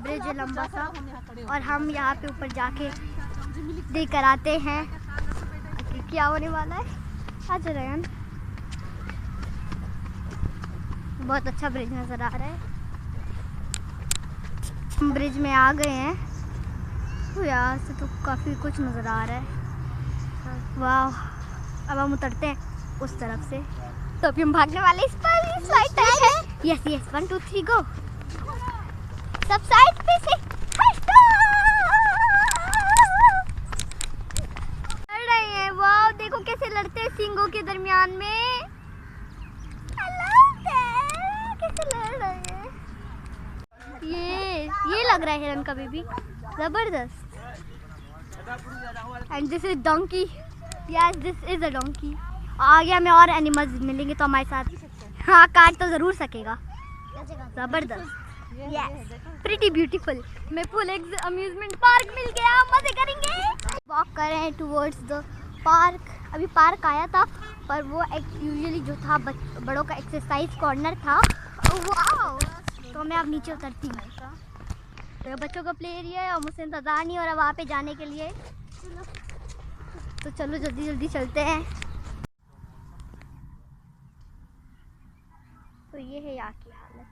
Bridge है लंबा सा, और हम यहाँ पे ऊपर जाके देकर आते हैं कि क्या होने वाला है। आ जा रहे हैं, बहुत अच्छा ब्रिज नज़र आ रहा है। हम ब्रिज में आ गए हैं, तो यहाँ से तो काफ़ी कुछ नज़र आ रहा है। वाह, अब हम उतरते हैं उस तरफ से, तो अभी हम भागने वाले इस पर स्लाइड टाइप है। यस यस, 1 2 3 गो। सब साइड पे से लड़ रहे हैं। वाह, देखो कैसे लड़ते हैं सींगों के दरमियान में। कैसे लड़ रहे हैं, ये लग रहा है हिरन का बेबी, जबरदस्त। And this is donkey, yes this is a donkey. आगे हमें और एनिमल्स मिलेंगे तो हमारे साथ, हाँ काट तो जरूर सकेगा। जबरदस्त, यस प्रीटी ब्यूटीफुल। मैं फुल अम्यूजमेंट पार्क मिल गया, मजे करेंगे। वॉक कर रहे हैं टुवर्ड्स द पार्क। अभी पार्क आया था, पर वो एक यूजुअली जो था बड़ों का एक्सरसाइज कॉर्नर था। वाओ, तो मैं अब नीचे उतरती हूँ। तो बच्चों का प्ले एरिया है और मुझसे इंतज़ार नहीं हो रहा वहाँ पे जाने के लिए, तो चलो जल्दी जल्दी चलते हैं। तो ये है यहाँ की हालत।